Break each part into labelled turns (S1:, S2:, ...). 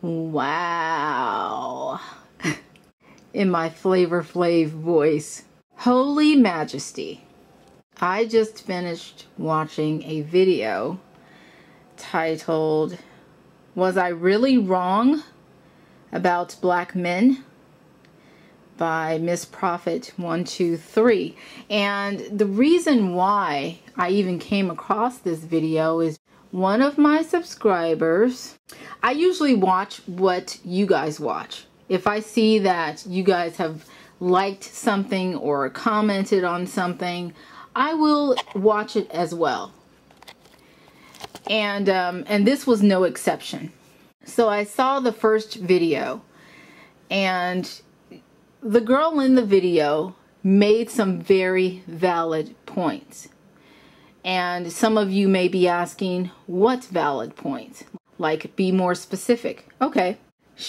S1: Wow. In my Flavor Flav voice. Holy Majesty. I just finished watching a video titled, "Was I Really Wrong About Black Men?" by MsProphet 123. And the reason why I even came across this video is one of my subscribers, I usually watch what you guys watch. If I see that you guys have liked something or commented on something, I will watch it as well. And this was no exception. So I saw the first video, and the girl in the video made some very valid points. And some of you may be asking, what valid points? Like, be more specific. Okay.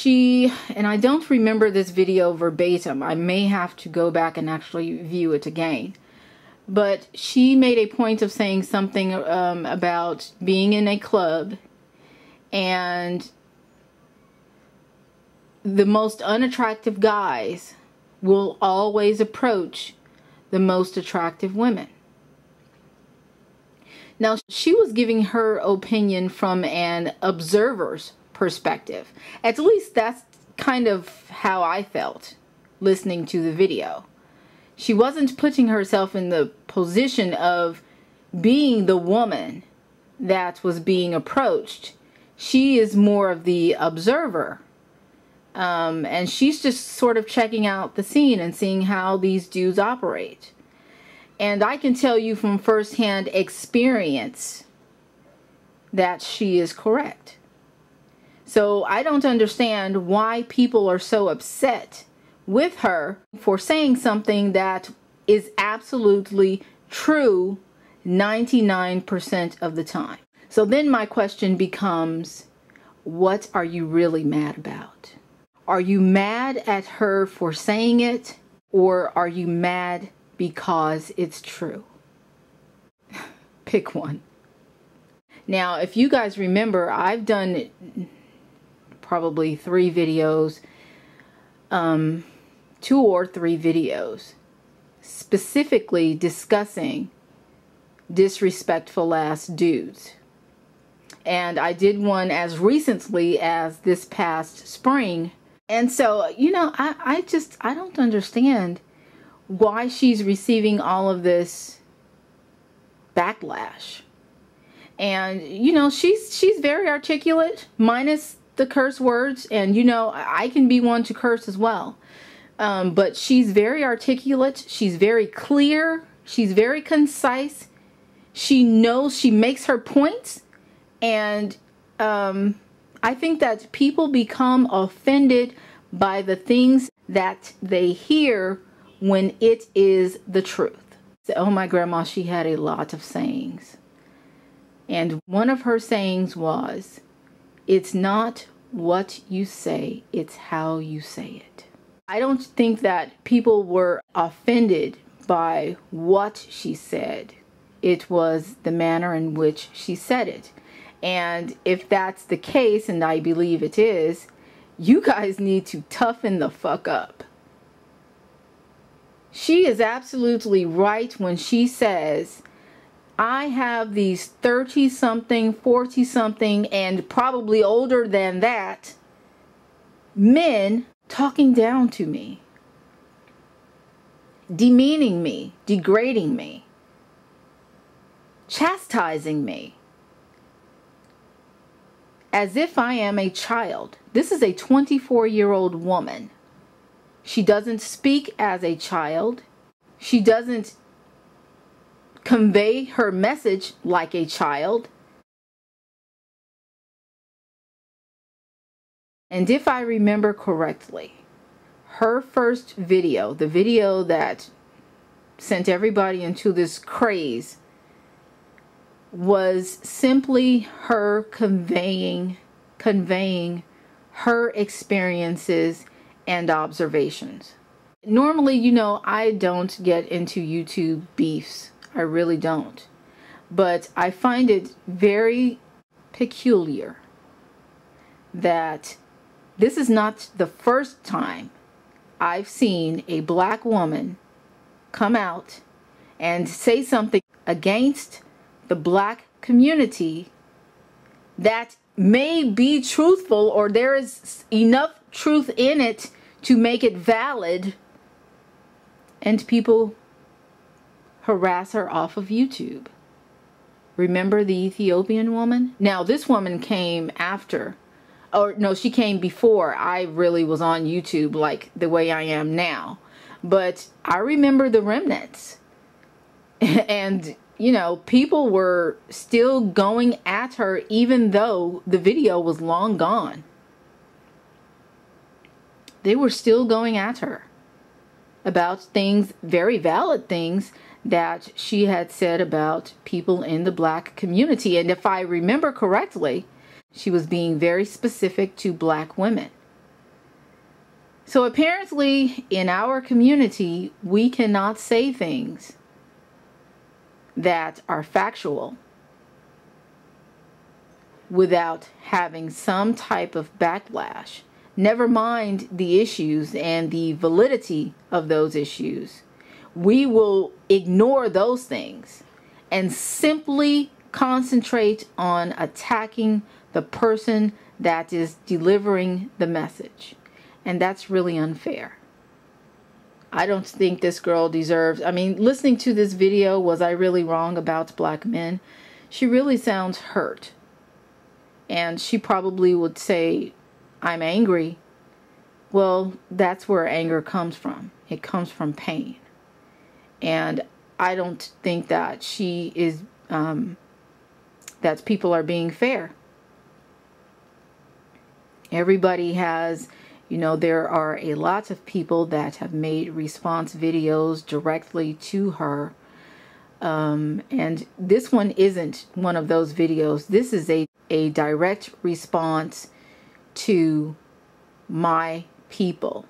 S1: And I don't remember this video verbatim. I may have to go back and actually view it again. But she made a point of saying something about being in a club, and the most unattractive guys will always approach the most attractive women. Now, she was giving her opinion from an observer's perspective. At least that's kind of how I felt listening to the video. She wasn't putting herself in the position of being the woman that was being approached. She is more of the observer. And she's just sort of checking out the scene and seeing how these dudes operate. And I can tell you from firsthand experience that she is correct. So I don't understand why people are so upset with her for saying something that is absolutely true 99% of the time. So then my question becomes, what are you really mad about? Are you mad at her for saying it, or are you mad because it's true? Pick one. Now, if you guys remember, I've done probably 3 videos, 2 or 3 videos, specifically discussing disrespectful ass dudes. And I did one as recently as this past spring. And so, you know, I don't understand why she's receiving all of this backlash. And, you know, she's very articulate, minus the curse words. And, you know, I can be one to curse as well. But she's very articulate. She's very clear. She's very concise. She knows, she makes her points. And I think that people become offended by the things that they hear when it is the truth. So, oh, my grandma, she had a lot of sayings. And one of her sayings was, "It's not what you say, it's how you say it." I don't think that people were offended by what she said. It was the manner in which she said it. And if that's the case, and I believe it is, you guys need to toughen the fuck up. She is absolutely right when she says, I have these 30-something, 40-something, and probably older than that, men talking down to me, demeaning me, degrading me, chastising me, as if I am a child. This is a 24-year-old woman. She doesn't speak as a child. She doesn't convey her message like a child. And if I remember correctly, her first video, the video that sent everybody into this craze, was simply her conveying her experiences and observations. Normally, you know, I don't get into YouTube beefs. I really don't. But I find it very peculiar that This is not the first time I've seen a black woman come out and say something against the black community that may be truthful, or there is enough truth in it to make it valid, and people harass her off of YouTube. Remember the Ethiopian woman? Now this woman came after, or no, she came before I really was on YouTube like the way I am now. But I remember the remnants. And, you know, people were still going at her even though the video was long gone. They were still going at her about things, very valid things, that she had said about people in the black community. And if I remember correctly, she was being very specific to black women. So apparently in our community, we cannot say things that are factual without having some type of backlash. Never mind the issues and the validity of those issues. We will ignore those things and simply concentrate on attacking the person that is delivering the message. And that's really unfair. I don't think this girl deserves, I mean, listening to this video, was I really wrong about black men? She really sounds hurt. And she probably would say, I'm angry. Well, that's where anger comes from. It comes from pain. And I don't think that she is, that people are being fair. Everybody has, you know, there are a lot of people that have made response videos directly to her. And this one isn't one of those videos. This is a direct response to my people.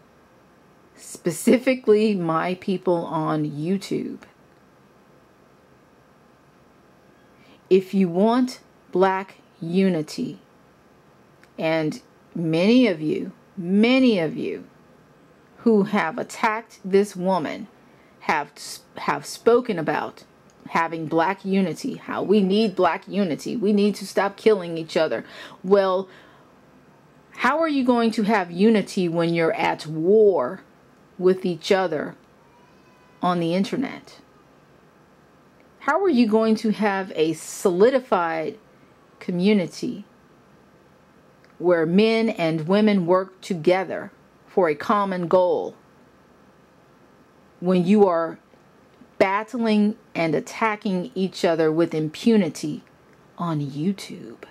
S1: Specifically my people on YouTube. If you want black unity, and many of you who have attacked this woman have spoken about having black unity, how we need black unity, we need to stop killing each other. Well, how are you going to have unity when you're at war with each other on the internet? How are you going to have a solidified community where men and women work together for a common goal when you are battling and attacking each other with impunity on YouTube?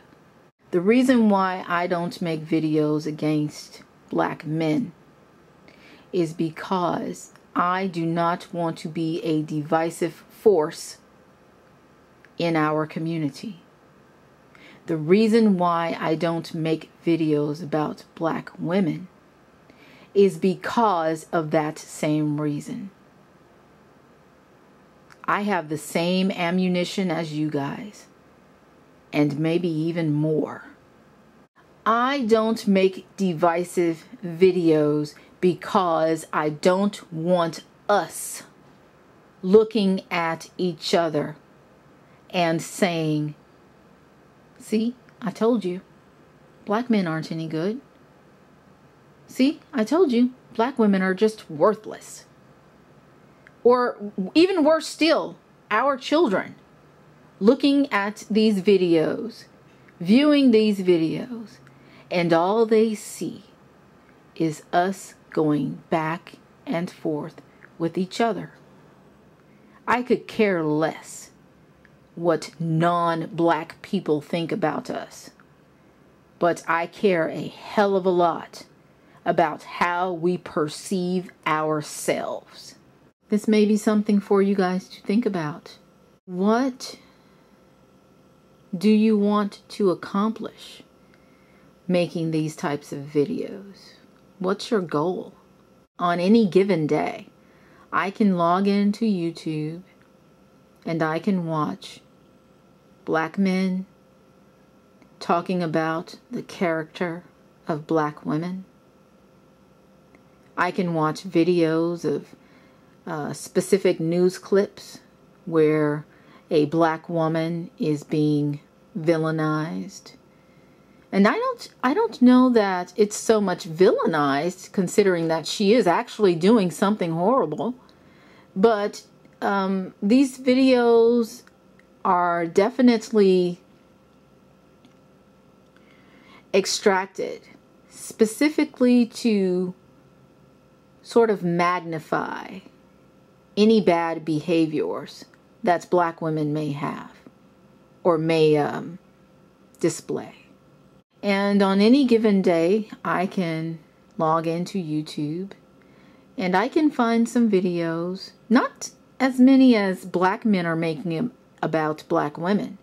S1: The reason why I don't make videos against black men is because I do not want to be a divisive force in our community. The reason why I don't make videos about black women is because of that same reason. I have the same ammunition as you guys, and maybe even more. I don't make divisive videos because I don't want us looking at each other and saying, see, I told you, black men aren't any good. See, I told you, black women are just worthless. Or even worse still, our children looking at these videos, viewing these videos, and all they see is us going back and forth with each other. I could care less what non-black people think about us, but I care a hell of a lot about how we perceive ourselves. This may be something for you guys to think about. What do you want to accomplish making these types of videos? What's your goal? On any given day, I can log into YouTube and I can watch black men talking about the character of black women. I can watch videos of specific news clips where a black woman is being villainized. And I don't know that it's so much villainized, considering that she is actually doing something horrible. But these videos are definitely extracted specifically to sort of magnify any bad behaviors that black women may have or may display. And on any given day, I can log into YouTube and I can find some videos, not as many as black men are making about black women,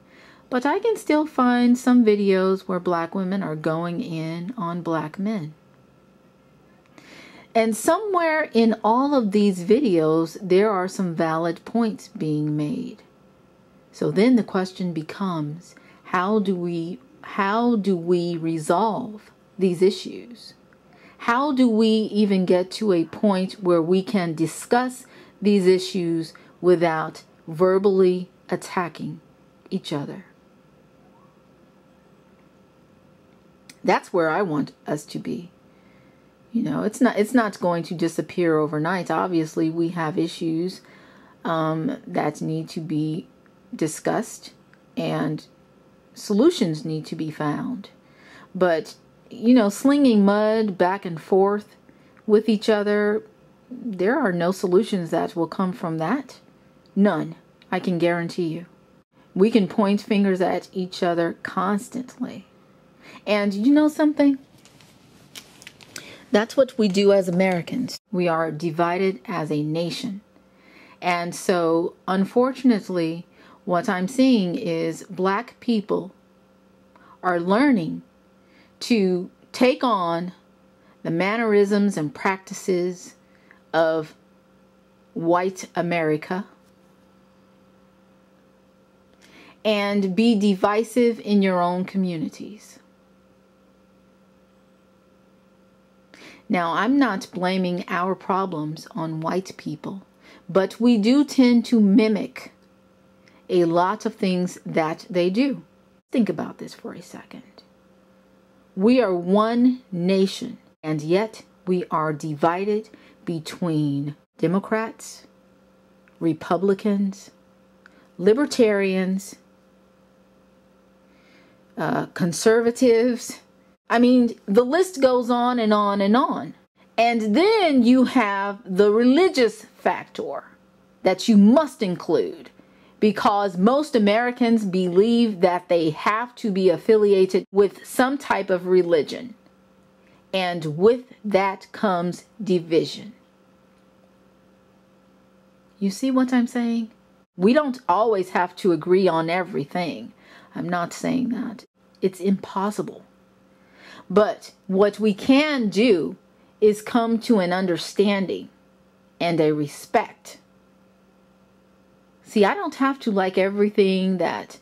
S1: but I can still find some videos where black women are going in on black men. And somewhere in all of these videos, there are some valid points being made. So then the question becomes, how do we resolve these issues? How do we even get to a point where we can discuss these issues without verbally attacking each other? That's where I want us to be. You know, it's not going to disappear overnight. Obviously, we have issues that need to be discussed and solutions need to be found. But, you know, slinging mud back and forth with each other, there are no solutions that will come from that. None, I can guarantee you. We can point fingers at each other constantly. And you know something? That's what we do as Americans. We are divided as a nation. And so, unfortunately, what I'm seeing is black people are learning to take on the mannerisms and practices of white America and be divisive in your own communities. Now, I'm not blaming our problems on white people, but we do tend to mimic a lot of things that they do. Think about this for a second. We are one nation, and yet we are divided between Democrats, Republicans, Libertarians, conservatives. I mean, the list goes on and on and on. And then you have the religious factor that you must include, because most Americans believe that they have to be affiliated with some type of religion. And with that comes division. You see what I'm saying? We don't always have to agree on everything. I'm not saying that. It's impossible. But what we can do is come to an understanding and a respect. See, I don't have to like everything that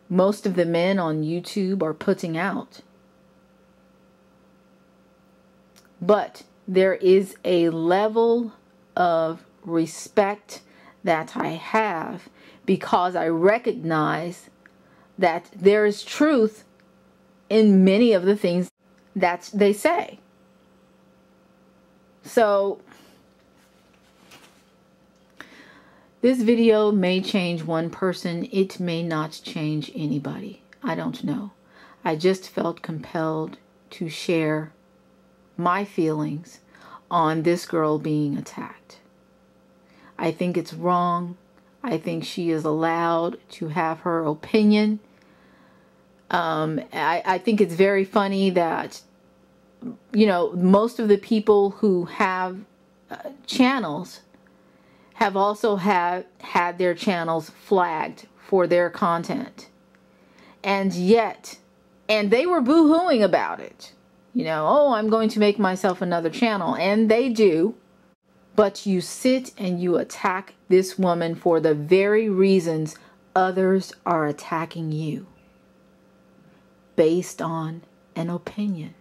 S1: most of the men on YouTube are putting out. But there is a level of respect that I have because I recognize that there is truth in many of the things that they say. So this video may change one person. It may not change anybody. I don't know. I just felt compelled to share my feelings on this girl being attacked. I think it's wrong. I think she is allowed to have her opinion. I think it's very funny that, you know, most of the people who have channels have also had their channels flagged for their content. And yet, and they were boo-hooing about it. You know, oh, I'm going to make myself another channel. And they do. But you sit and you attack this woman for the very reasons others are attacking you. Based on an opinion.